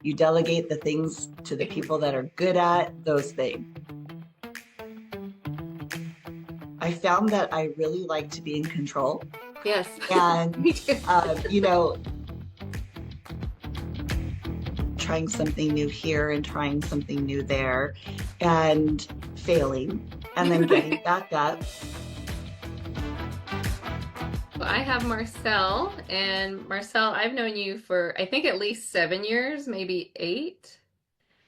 you delegate the things to the people that are good at those things. I found that I really like to be in control. Yes. And, Me too. you know, trying something new here and trying something new there and failing and then getting back up. I have Marcel, and Marcel, I've known you for I think at least 7 years, maybe eight.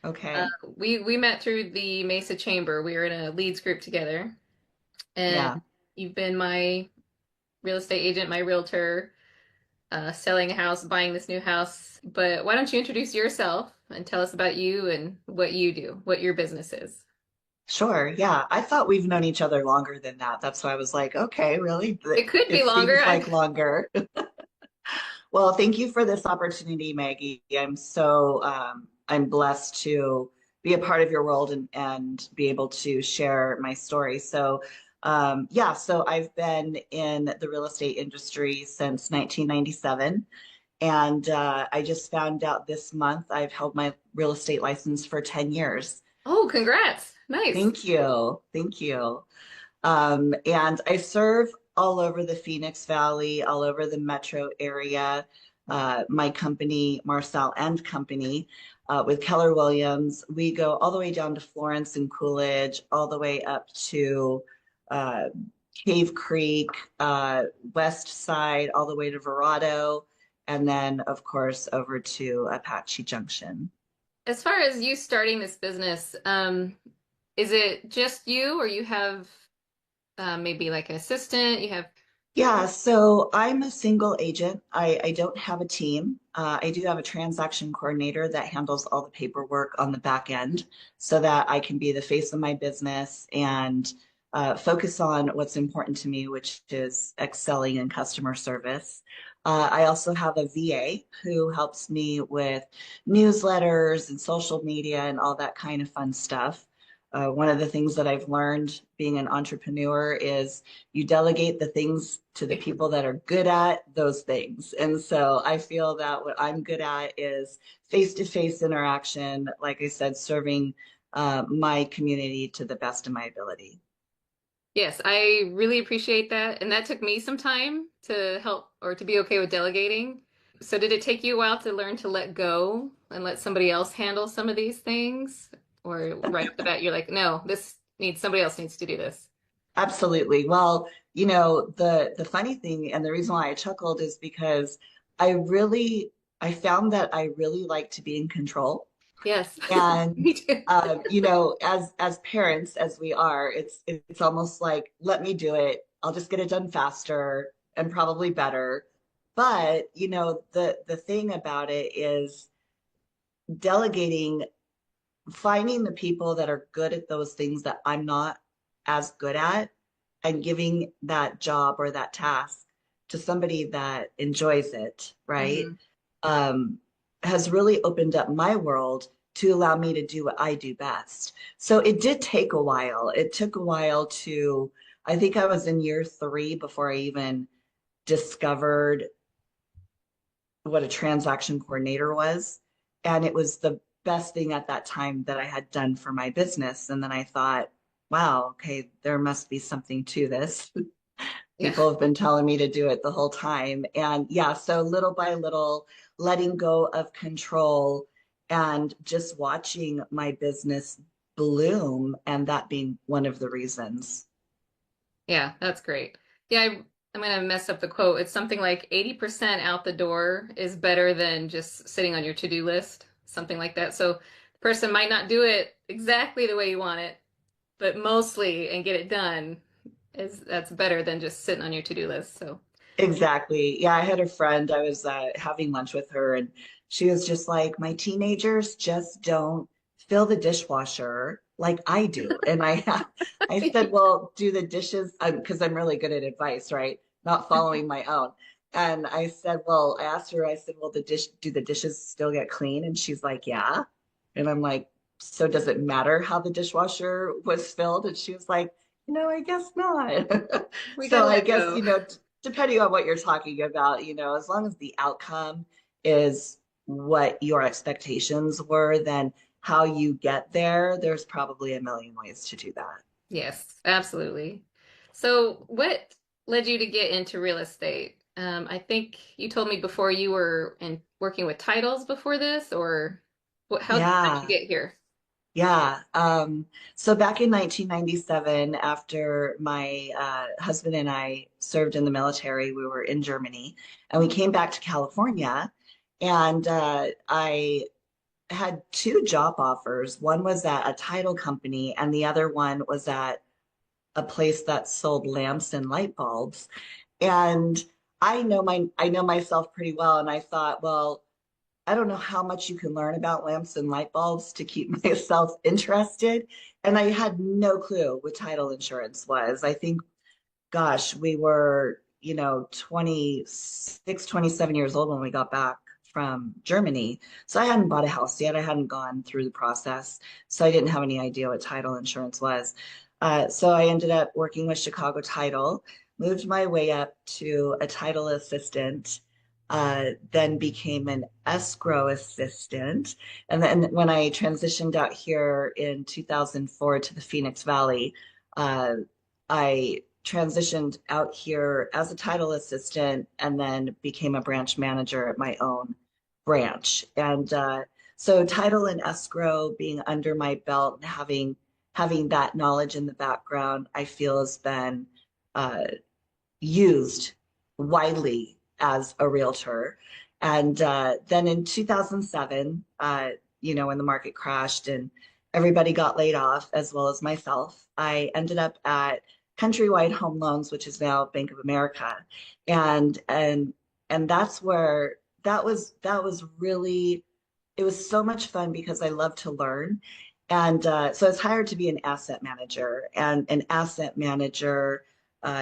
Uh, Okay. we met through the Mesa Chamber. We were in a leads group together, and Yeah. you've been my real estate agent, my realtor, selling a house, buying this new house. But why don't you introduce yourself and tell us about you and what you do, what your business is? Sure. Yeah. I thought we've known each other longer than that. That's why I was like, okay, really? It could be It longer. seems like longer. Well, thank you for this opportunity, Maggie. I'm blessed to be a part of your world and be able to share my story. So I've been in the real estate industry since 1997. And I just found out this month I've held my real estate license for 10 years. Oh, congrats. Nice. Thank you. Thank you. And I serve all over the Phoenix Valley, all over the metro area. My company, Marcel and Company, with Keller Williams, we go all the way down to Florence and Coolidge, all the way up to uh, Cave Creek, West Side, all the way to Verrado, and then, of course, over to Apache Junction. As far as you starting this business, is it just you, or you have maybe like an assistant? You have, Yeah, so I'm a single agent. I don't have a team. I do have a transaction coordinator that handles all the paperwork on the back end so that I can be the face of my business and focus on what's important to me, which is excelling in customer service. I also have a VA who helps me with newsletters and social media and all that kind of fun stuff. One of the things that I've learned being an entrepreneur is you delegate the things to the people that are good at those things. And so I feel that what I'm good at is face-to-face interaction, like I said, serving my community to the best of my ability. yes, I really appreciate that. And that took me some time to help or to be okay with delegating. So did it take you a while to learn to let go and let somebody else handle some of these things? Or right off the bat, you're like, no, somebody else needs to do this. Absolutely. Well, you know, the funny thing and the reason why I chuckled is because I really I found that I really like to be in control. Yes, And me too. you know, as parents as we are, it's almost like let me do it. I'll just get it done faster and probably better. But you know, the thing about it is delegating, finding the people that are good at those things that I'm not as good at, and giving that job or that task to somebody that enjoys it, right? Mhm. um, has really opened up my world to allow me to do what I do best. So it did take a while. It took a while to, I think I was in year three before I even discovered what a transaction coordinator was. And it was the best thing at that time that I had done for my business. And then I thought, wow, okay, there must be something to this. Yeah. People have been telling me to do it the whole time. And yeah, so little by little, letting go of control and just watching my business bloom, and that being one of the reasons. Yeah, that's great. Yeah, I'm gonna mess up the quote. It's something like 80% out the door is better than just sitting on your to-do list, something like that. So the person might not do it exactly the way you want it, but mostly and get it done is that's better than just sitting on your to-do list. So Exactly. Yeah, I had a friend, I was having lunch with her, and she was just like, my teenagers just don't fill the dishwasher like I do. And I said, well, do the dishes, because I'm really good at advice, right? Not following my own. And I said, well, I asked her, I said, well, do the dishes still get clean? And she's like, yeah. And I'm like, so does it matter how the dishwasher was filled? And she was like, no, I guess not. we So gotta I let guess, go. you know, depending on what you're talking about, you know, as long as the outcome is what your expectations were, then how you get there, there's probably a million ways to do that. Yes, absolutely. So, what led you to get into real estate? I think you told me before you were in working with titles before this, or how'd you Yeah. get here? Yeah. So back in 1997, after my husband and I served in the military, we were in Germany and we came back to California. And I had two job offers. One was at a title company, and the other one was at a place that sold lamps and light bulbs. And I know myself pretty well, and I thought, well, I don't know how much you can learn about lamps and light bulbs to keep myself interested. And I had no clue what title insurance was. I think, gosh, we were, 26, 27 years old when we got back from Germany. So I hadn't bought a house yet. I hadn't gone through the process. So I didn't have any idea what title insurance was. So I ended up working with Chicago Title, moved my way up to a title assistant, then became an escrow assistant. And then when I transitioned out here in 2004 to the Phoenix Valley, I transitioned out here as a title assistant and then became a branch manager at my own branch. And so title and escrow being under my belt and having that knowledge in the background, I feel has been uh, used widely as a realtor. And then in 2007, when the market crashed and everybody got laid off, as well as myself, I ended up at Countrywide Home Loans, which is now Bank of America, and and and that's where that was really it was so much fun because I love to learn. And so I was hired to be an asset manager. And an asset manager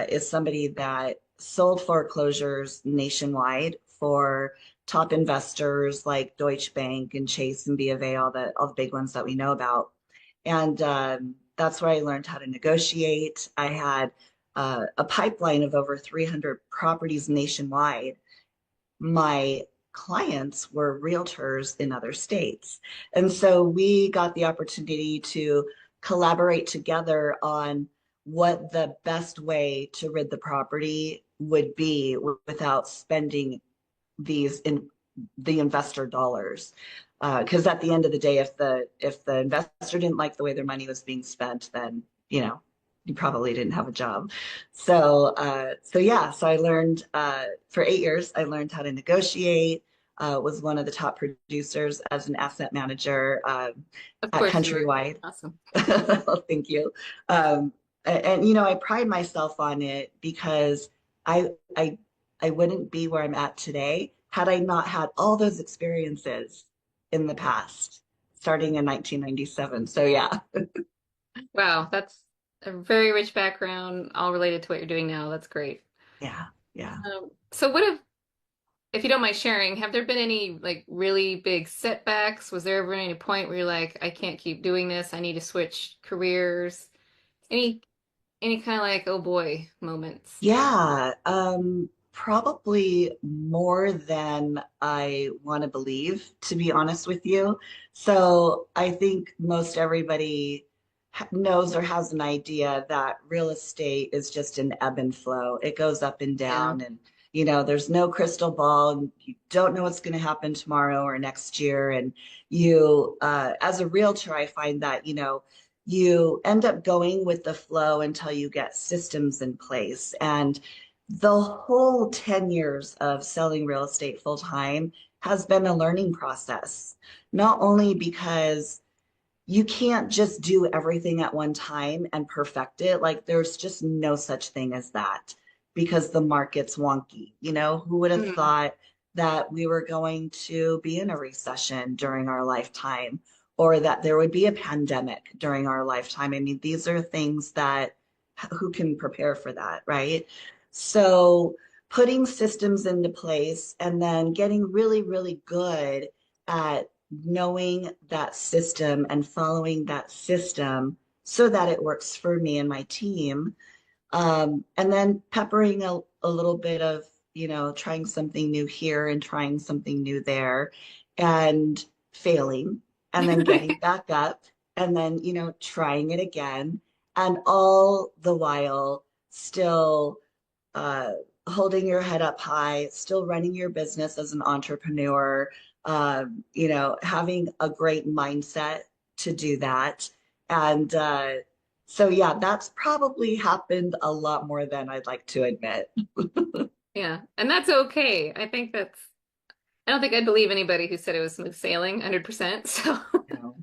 is somebody that sold foreclosures nationwide for top investors like Deutsche Bank and Chase and B of A, all the big ones that we know about. And that's where I learned how to negotiate. I had a pipeline of over 300 properties nationwide. My clients were realtors in other states. And so we got the opportunity to collaborate together on what the best way to rid the property would be without spending these in the investor dollars. Because at the end of the day, if the investor didn't like the way their money was being spent, then you probably didn't have a job. So yeah, so I learned for 8 years. I learned how to negotiate. Was one of the top producers as an asset manager Of at course, you were Countrywide. awesome. Thank you. And I pride myself on it because I I I wouldn't be where I'm at today had I not had all those experiences in the past, starting in 1997. So yeah, Wow, that's a very rich background, all related to what you're doing now. That's great. yeah, yeah. So if you don't mind sharing, have there been any like really big setbacks? Was there ever any point where you're like, I can't keep doing this, I need to switch careers? Any any kind of like, oh boy, moments? Yeah, probably more than I want to believe, to be honest with you. So I think most everybody knows or has an idea that real estate is just an ebb and flow. It goes up and Yeah. down, and there's no crystal ball, and you don't know what's going to happen tomorrow or next year. And as a realtor, I find that, you end up going with the flow until you get systems in place. And the whole 10 years of selling real estate full time has been a learning process, not only because you can't just do everything at one time and perfect it. Like there's just no such thing as that because the market's wonky. Who would have Mm. thought that we were going to be in a recession during our lifetime or that there would be a pandemic during our lifetime? I mean, these are things that who can prepare for that, right? So putting systems into place and then getting really, really good at knowing that system and following that system so that it works for me and my team. And then peppering a little bit of, trying something new here and trying something new there. and failing and then getting back up and then, trying it again. And all the while still uh, holding your head up high, still running your business as an entrepreneur, having a great mindset to do that. And so, yeah, that's probably happened a lot more than I'd like to admit. Yeah, and that's okay. I don't think I'd believe anybody who said it was smooth sailing 100%. So, No,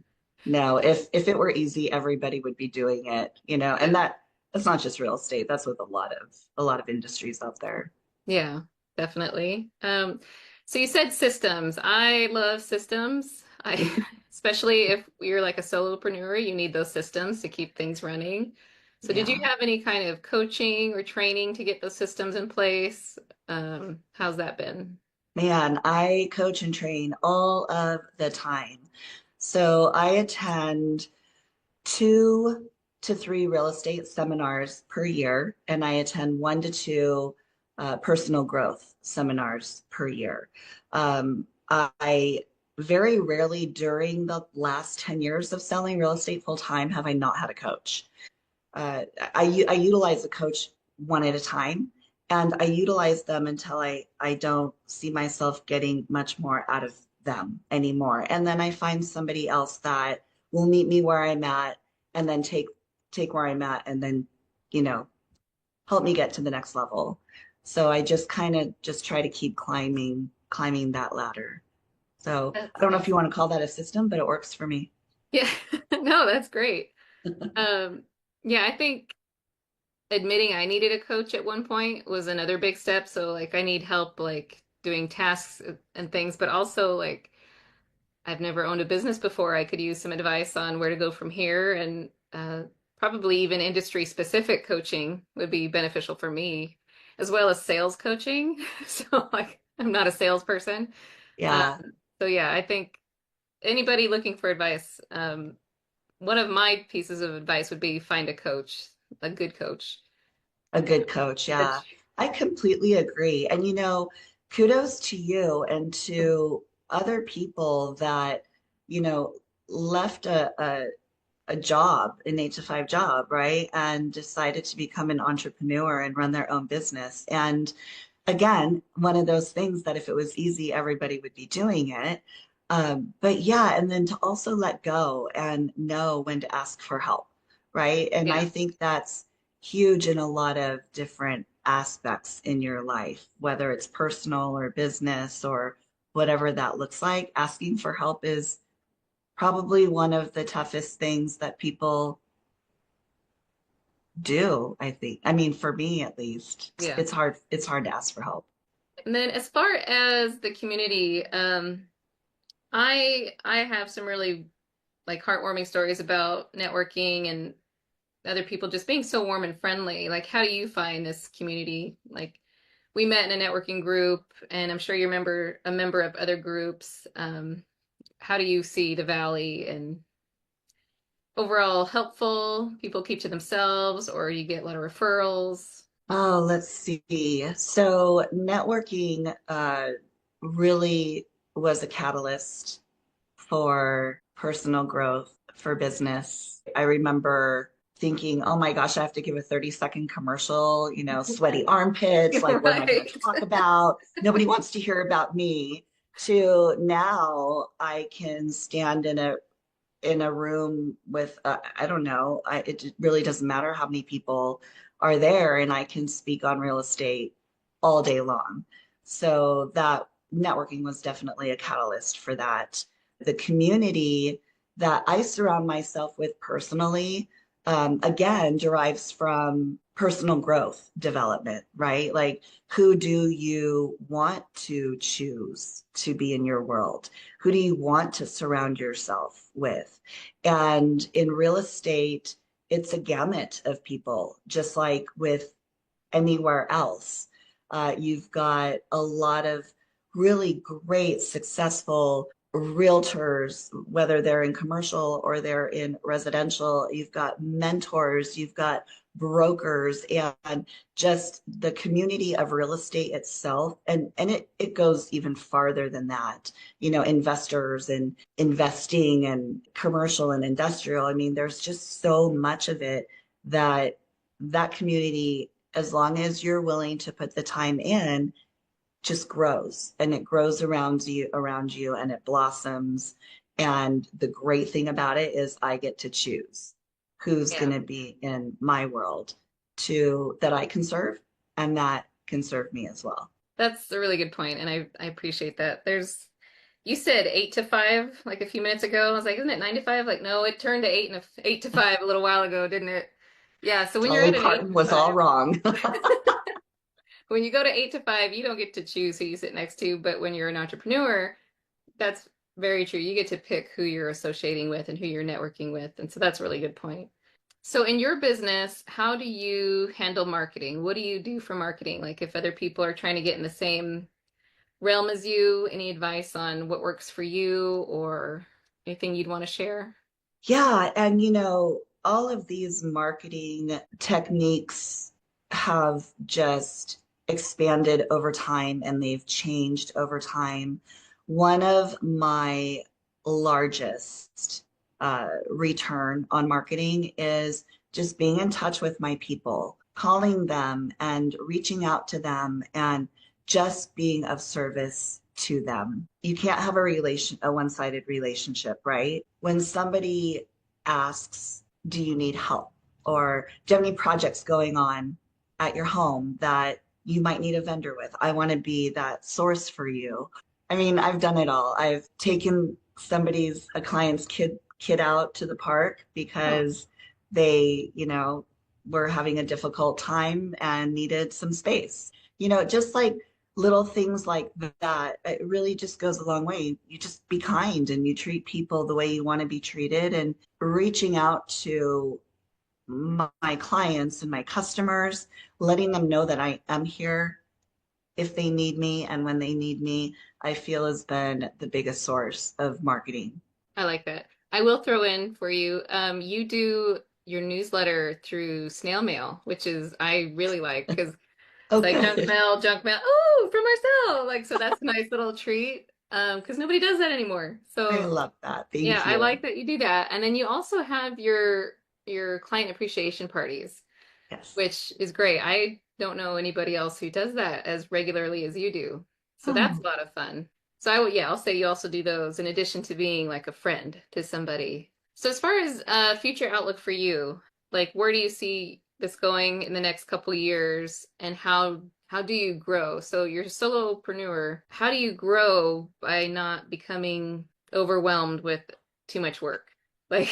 no, if it were easy, everybody would be doing it, yeah. and that's not just real estate. That's with a lot of industries out there. Yeah, definitely. So you said systems. I love systems. Especially if you're like a solopreneur, you need those systems to keep things running. So did you Yeah. have any kind of coaching or training to get those systems in place? How's that been? Man, I coach and train all of the time. So I attend 2 to 3 real estate seminars per year, and I attend 1 to 2 personal growth seminars per year. I very rarely during the last 10 years of selling real estate full time have I not had a coach. I utilize a coach one at a time, and I utilize them until I don't see myself getting much more out of them anymore. And then I find somebody else that will meet me where I'm at and then take where I'm at and then, you know, help me get to the next level. So I just kind of just try to keep climbing that ladder. So I That's don't know if you awesome. want to call that a system, but it works for me. Yeah, no, that's great. Um, yeah, I think admitting I needed a coach at one point was another big step. So like I need help like doing tasks and things, but also like I've never owned a business before. I could use some advice on where to go from here and probably even industry specific coaching would be beneficial for me, as well as sales coaching. So like I'm not a salesperson. Um, Yeah, so yeah, I think anybody looking for advice, one of my pieces of advice would be find a coach, a good coach. a good coach. Yeah, Which, I completely agree. And kudos to you and to other people that, you know, left a job, an 8 to 5 job, right? And decided to become an entrepreneur and run their own business. And again, one of those things that if it was easy, everybody would be doing it. But yeah, and then to also let go and know when to ask for help, right? And I yeah, think that's huge in a lot of different aspects in your life, whether it's personal or business or whatever that looks like. Asking for help is probably one of the toughest things that people do, I think. I mean, for me at least, yeah. it's hard to ask for help. And then as far as the community, I have some really like heartwarming stories about networking and other people just being so warm and friendly. Like, how do you find this community? Like, we met in a networking group, and I'm sure you're a member of other groups. How do you see the Valley and overall helpful? People keep to themselves, or you get a lot of referrals? Oh, let's see. So networking really was a catalyst for personal growth, for business. I remember thinking, oh my gosh, I have to give a 30-second commercial, sweaty armpits, like what am I going Right. to talk about? Nobody wants to hear about me. To now I can stand in a room with I don't know, it really doesn't matter how many people are there, and I can speak on real estate all day long. So that networking was definitely a catalyst for that. The community that I surround myself with personally, again, derives from personal growth development, right? Like, who do you want to choose to be in your world? Who do you want to surround yourself with? And in real estate, it's a gamut of people, just like with anywhere else. You've got a lot of really great, successful realtors, whether they're in commercial or they're in residential, you've got mentors, you've got brokers, and just the community of real estate itself. And it goes even farther than that, investors and investing and commercial and industrial. I mean, there's just so much of it that that community, as long as you're willing to put the time in, just grows, and it grows around you and it blossoms. And the great thing about it is I get to choose who's going Yeah, to be in my world to that I can serve and that can serve me as well. that's a really good point, and I appreciate that. You said 8 to 5 like a few minutes ago. I was like, isn't it 9 to 5? Like, no, it turned to 8 to 5 a little while ago, didn't it? Yeah. So when you're Dolly at an eight Parton to was all five, wrong. when you go to 8 to 5, you don't get to choose who you sit next to. But when you're an entrepreneur, that's very true. You get to pick who you're associating with and who you're networking with. And so that's a really good point. So in your business, how do you handle marketing? What do you do for marketing? Like if other people are trying to get in the same realm as you, any advice on what works for you or anything you'd want to share? Yeah, and all of these marketing techniques have just expanded over time and they've changed over time. One of my largest return on marketing is just being in touch with my people, calling them and reaching out to them and just being of service to them. You can't have a one-sided relationship, right? When somebody asks, do you need help? Or do you have any projects going on at your home that you might need a vendor with? I want to be that source for you. I mean, I've done it all. I've taken a client's kid out to the park Oh, because they, were having a difficult time and needed some space. Just like little things like that, it really just goes a long way. You just be kind and you treat people the way you want to be treated, and reaching out to my clients and my customers, letting them know that I am here if they need me and when they need me, I feel has been the biggest source of marketing. I like that. I will throw in for you. You do your newsletter through snail mail, which is I really like because Oh, it's like good. junk mail. Oh, from Marcel. Like so that's a nice little treat. Because nobody does that anymore. I So love that. yeah, Thank I you. like that you do that. And then you also have your client appreciation parties, Yes. which is great. I don't know anybody else who does that as regularly as you do. So that's a Oh, lot of fun. So I will, yeah, I'll say you also do those in addition to being like a friend to somebody. So as far as future outlook for you, like where do you see this going in the next couple years and how do you grow? So you're a solopreneur. How do you grow by not becoming overwhelmed with too much work? Like,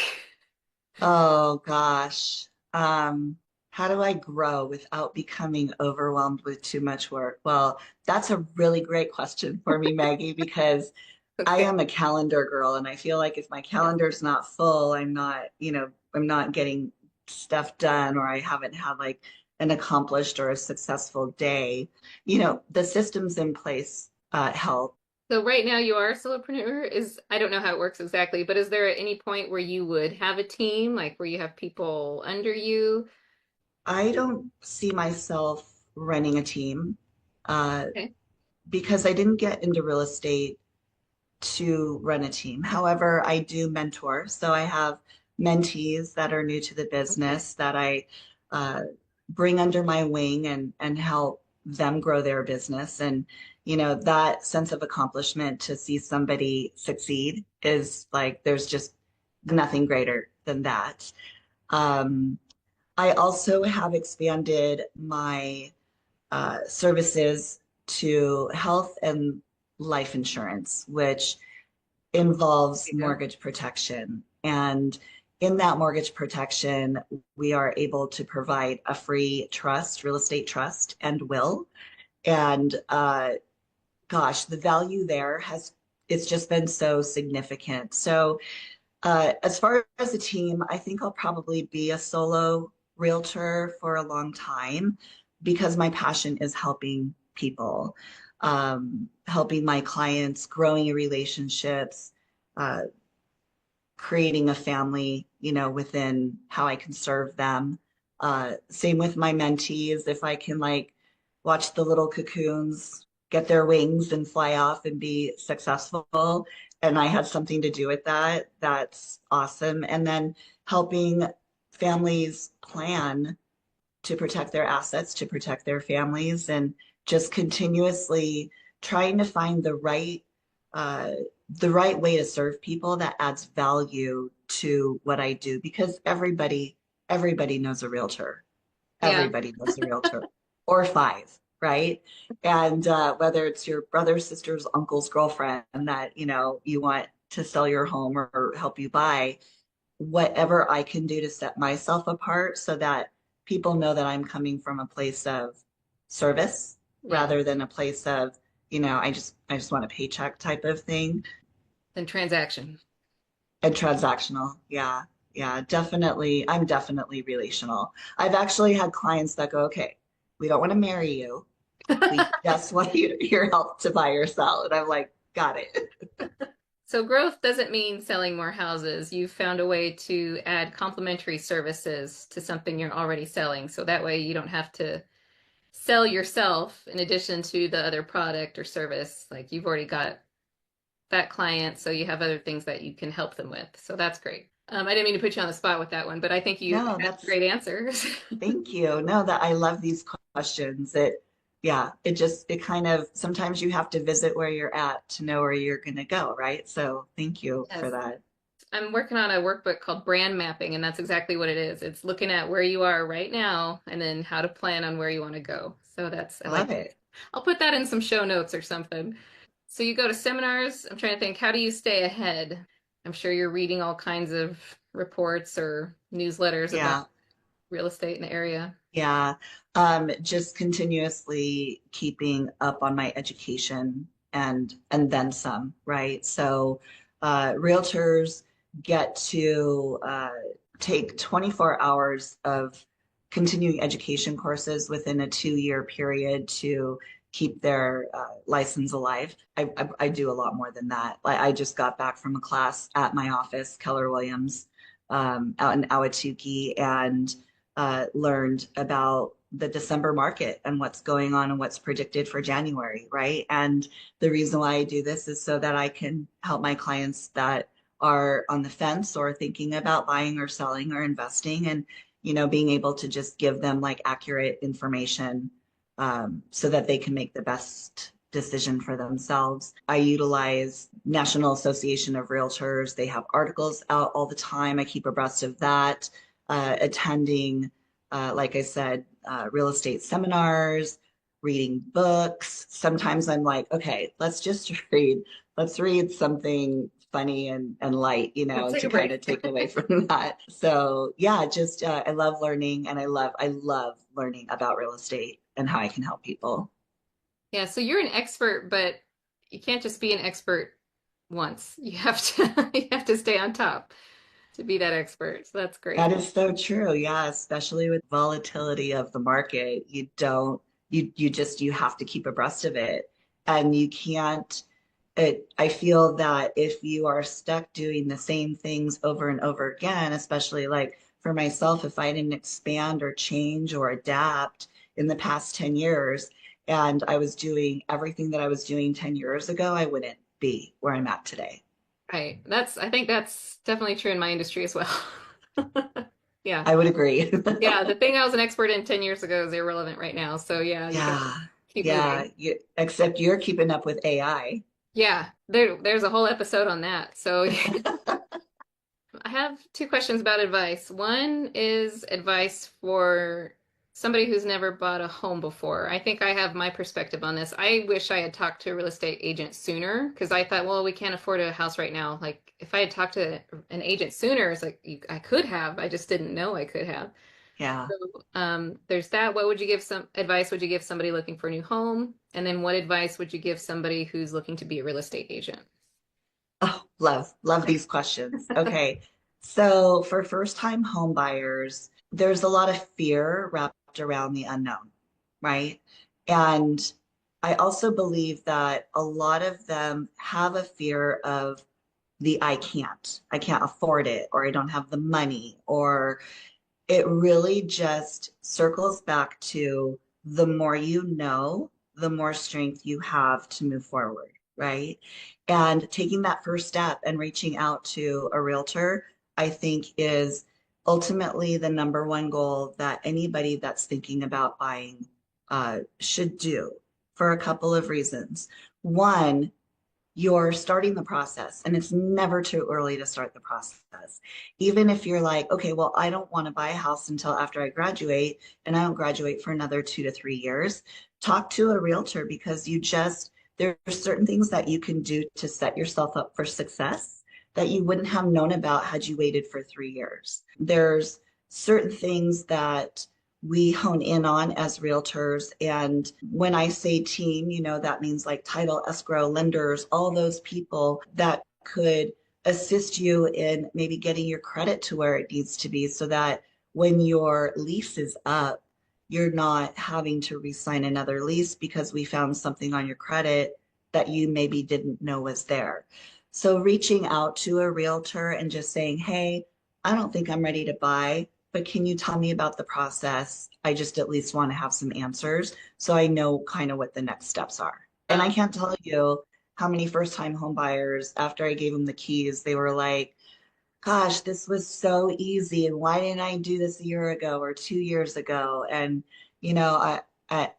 oh gosh. How do I grow without becoming overwhelmed with too much work? Well, that's a really great question for me, Maggie, because I okay. am a calendar girl, and I feel like if my Yeah. calendar's not full, I'm not getting stuff done, or I haven't had like an accomplished or a successful day. The systems in place help. So right now you are a solopreneur. I don't know how it works exactly, but is there at any point where you would have a team, like where you have people under you? I don't see myself running a team uh, Okay. because I didn't get into real estate to run a team. However, I do mentor. So I have mentees that are new to the Okay. business that I uh, bring under my wing and help them grow their business. And, that sense of accomplishment to see somebody succeed is like, there's just nothing greater than that. Um, I also have expanded my services to health and life insurance, which involves There you go. mortgage protection. And in that mortgage protection, we are able to provide a free trust, real estate trust, and will. And gosh, the value there it's just been so significant. So, as far as a team, I think I'll probably be a solo realtor for a long time because my passion is helping people, helping my clients, growing relationships, uh, creating a family, within how I can serve them. Same with my mentees. If I can like watch the little cocoons get their wings and fly off and be successful, and I had something to do with that, that's awesome. And then helping families plan to protect their assets, to protect their families, and just continuously trying to find uh, the right way to serve people that adds value to what I do. Because everybody knows a realtor. Yeah. Everybody knows a realtor, or five, right? And whether it's your brother, sister's, uncle's girlfriend that you want to sell your home or help you buy, whatever I can do to set myself apart so that people know that I'm coming from a place of service Yeah. rather than a place of, I just want a paycheck type of thing. And transaction. And transactional. Yeah. Yeah, definitely. I'm definitely relational. I've actually had clients that go, okay, we don't want to marry you. We just want your help to buy or sell. And I'm like, got it. So growth doesn't mean selling more houses. You've found a way to add complementary services to something you're already selling. So that way you don't have to sell yourself in addition to the other product or service. Like you've already got that client, so you have other things that you can help them with. So that's great. I didn't mean to put you on the spot with that one, but I think you No, had that's great answers. Thank you. No, that I love these questions. Yeah, it kind of, sometimes you have to visit where you're at to know where you're going to go, right? So thank you for Yes. that. I'm working on a workbook called brand mapping, and that's exactly what it is. It's looking at where you are right now and then how to plan on where you want to go. So I like Love that. it. I'll put that in some show notes or something. So you go to seminars. I'm trying to think, how do you stay ahead? I'm sure you're reading all kinds of reports or newsletters about Yeah. real estate in the area. Yeah. Just continuously keeping up on my education and then some, right? So realtors get to take 24 hours of continuing education courses within a 2-year period to keep their license alive. I do a lot more than that. Like I just got back from a class at my office, Keller Williams, out in Ahwatukee, and learned about the December market and what's going on and what's predicted for January, right? And the reason why I do this is so that I can help my clients that are on the fence or thinking about buying or selling or investing, and being able to just give them like accurate information, so that they can make the best decision for themselves. I utilize National Association of Realtors. They have articles out all the time. I keep abreast of that. Attending, like I said, real estate seminars, reading books. Sometimes I'm like, okay, let's just read. Let's read something funny and light, Let's take to a kind break. of take away from that. So yeah, just I love learning, and I love learning about real estate and how I can help people. Yeah, so you're an expert, but you can't just be an expert once. You have to you have to stay on top to be that expert. So that's That great. is so true. Yeah, especially with volatility of the market, you don't you have to keep abreast of it. And you can't I feel that if you are stuck doing the same things over and over again, especially like for myself, if I didn't expand or change or adapt in the past 10 years and I was doing everything that I was doing 10 years ago, I wouldn't be where I'm at today. Right. I think that's definitely true in my industry as well. Yeah. I would agree. Yeah, the thing I was an expert in 10 years ago is irrelevant right now. So yeah, you got to Yeah. keep Yeah. moving. Except you're keeping up with AI. Yeah, there's a whole episode on that. So I have two questions about advice. One is advice for somebody who's never bought a home before. I think I have my perspective on this. I wish I had talked to a real estate agent sooner because I thought, well, we can't afford a house right now. Like if I had talked to an agent sooner, it's like I could have. I just didn't know I could have. Yeah. So there's that. What would you give some advice would you give somebody looking for a new home? And then what advice would you give somebody who's looking to be a real estate agent? Oh, love these questions. Okay. So for first-time home buyers, there's a lot of fear wrapped around the unknown, right? And I also believe that a lot of them have a fear of the I can't afford it, or I don't have the money, or it really just circles back to the more you know, the more strength you have to move forward, right? And taking that first step and reaching out to a realtor, I think is ultimately the number one goal that anybody that's thinking about buying should do for a couple of reasons. One, you're starting the process, and it's never too early to start the process. Even if you're like, okay, well, I don't want to buy a house until after I graduate, and I don't graduate for another 2 to 3 years, talk to a realtor, because there are certain things that you can do to set yourself up for success that you wouldn't have known about had you waited for 3 years. There's certain things that we hone in on as realtors. And when I say team, that means like title, escrow, lenders, all those people that could assist you in maybe getting your credit to where it needs to be, so that when your lease is up, you're not having to re-sign another lease because we found something on your credit that you maybe didn't know was there. So reaching out to a realtor and just saying, hey, I don't think I'm ready to buy, but can you tell me about the process? I just at least want to have some answers so I know kind of what the next steps are. And I can't tell you how many first time home buyers, after I gave them the keys, they were like, gosh, this was so easy. And why didn't I do this a year ago or 2 years ago? And, you know, I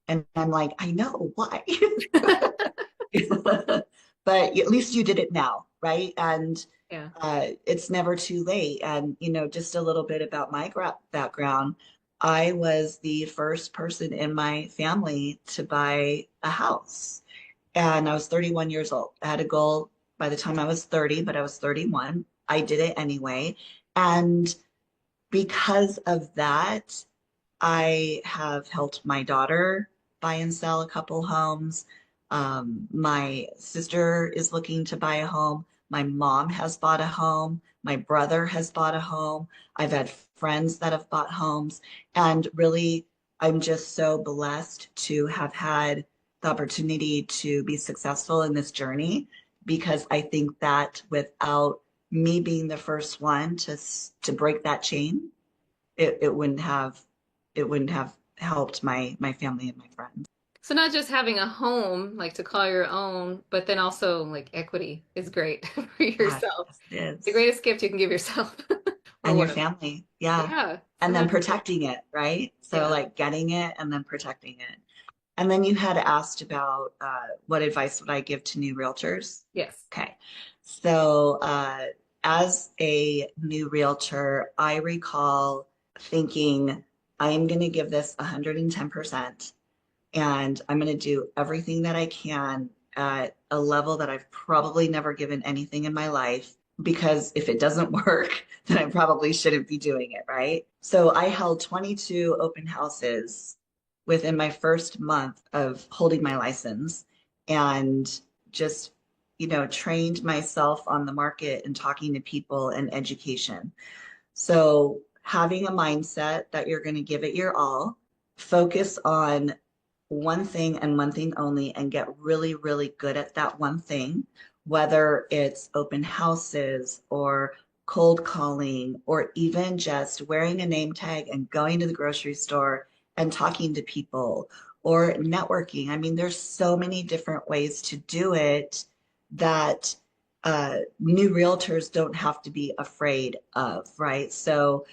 and I'm like, I know why. But at least you did it now, right? And Yeah. it's never too late. And, just a little bit about my background. I was the first person in my family to buy a house. And I was 31 years old. I had a goal by the time I was 30, but I was 31. I did it anyway. And because of that, I have helped my daughter buy and sell a couple homes. My sister is looking to buy a home. My mom has bought a home. My brother has bought a home. I've had friends that have bought homes. And really, I'm just so blessed to have had the opportunity to be successful in this journey, because I think that without me being the first one to break that chain, it wouldn't have helped my family and my friends. So not just having a home, like to call your own, but then also like equity is great for Yes, yourself. yes, it The is. greatest gift you can give yourself, or And your one of them. family, yeah. Yeah, And then 100%. protecting it, right? So Yeah. like getting it and then protecting it. And then you had asked about what advice would I give to new realtors? Yes. Okay. So as a new realtor, I recall thinking, I am going to give this 110%, and I'm going to do everything that I can at a level that I've probably never given anything in my life, because if it doesn't work, then I probably shouldn't be doing it, right? So I held 22 open houses within my first month of holding my license, and just, trained myself on the market and talking to people and education. So having a mindset that you're going to give it your all, focus on one thing and one thing only, and get really, really good at that one thing, whether it's open houses or cold calling, or even just wearing a name tag and going to the grocery store and talking to people, or networking. I mean, there's so many different ways to do it that new realtors don't have to be afraid of, right? So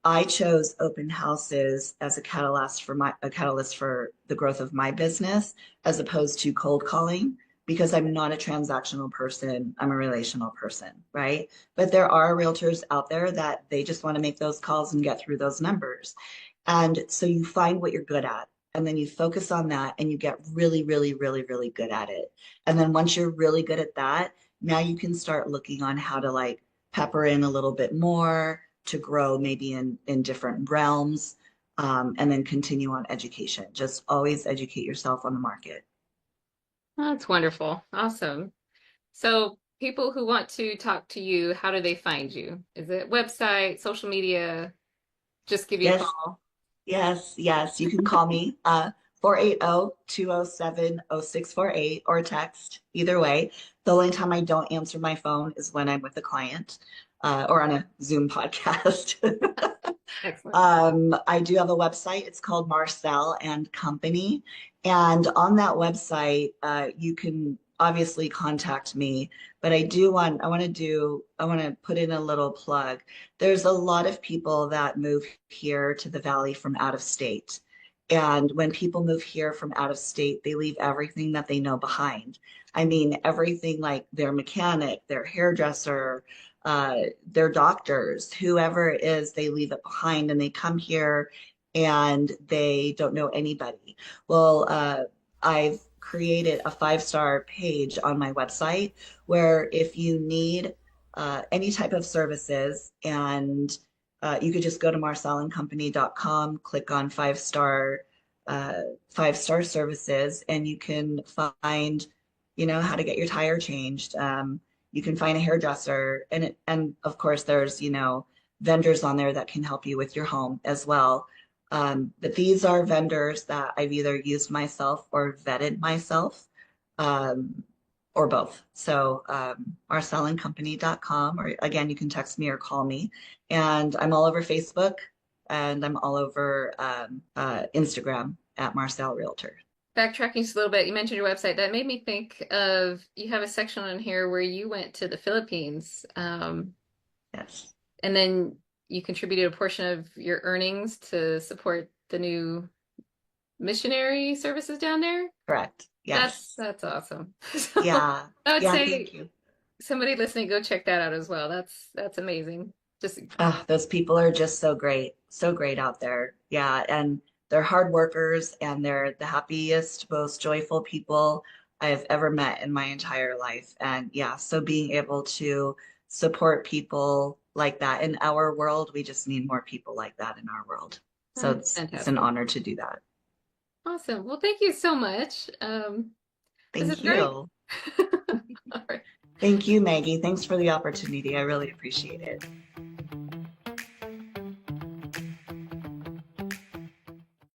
I chose open houses as a catalyst for the growth of my business, as opposed to cold calling, because I'm not a transactional person. I'm a relational person, right? But there are realtors out there that they just want to make those calls and get through those numbers. And so you find what you're good at, and then you focus on that, and you get really, really, really, really good at it. And then once you're really good at that, now you can start looking on how to like pepper in a little bit more to grow maybe in different realms, and then continue on education. Just always educate yourself on the market. That's wonderful. Awesome. So people who want to talk to you, how do they find you? Is it website, social media? Just give you a Yes, call. yes, yes. You can call me. 480-207-0648 or text, either way. The only time I don't answer my phone is when I'm with a client or on a Zoom podcast. Excellent. I do have a website. It's called Marcel and Company. And on that website, you can obviously contact me, but I want to put in a little plug. There's a lot of people that move here to the Valley from out of state. And when people move here from out of state, they leave everything that they know behind. I mean, everything like their mechanic, their hairdresser, their doctors, whoever it is, they leave it behind and they come here and they don't know anybody. Well, I've created a 5-star page on my website where if you need any type of services and you could just go to marcelandcompany.com, click on 5-star 5-star services, and you can find, how to get your tire changed. You can find a hairdresser, and of course there's, vendors on there that can help you with your home as well. But these are vendors that I've either used myself or vetted myself, um, or both. So marcelandcompany.com, or again, you can text me or call me. And I'm all over Facebook and I'm all over Instagram at Marcel Realtor. Backtracking just a little bit, you mentioned your website. That made me think of you have a section on here where you went to the Philippines, Yes, and then you contributed a portion of your earnings to support the new missionary services down there. correct. That's Yes. that's awesome. So Yeah. I would Yeah, thank say you. somebody listening, go check that out as well. That's amazing. Just Those people are just so great out there. Yeah, and they're hard workers and they're the happiest, most joyful people I've ever met in my entire life. And yeah, so being able to support people like that in our world, we just need more people like that in our world. So that's it's an fantastic. honor to do that. Awesome. Well, thank you so much. This is Thank great. you. All right. Thank you, Maggie. Thanks for the opportunity. I really appreciate it.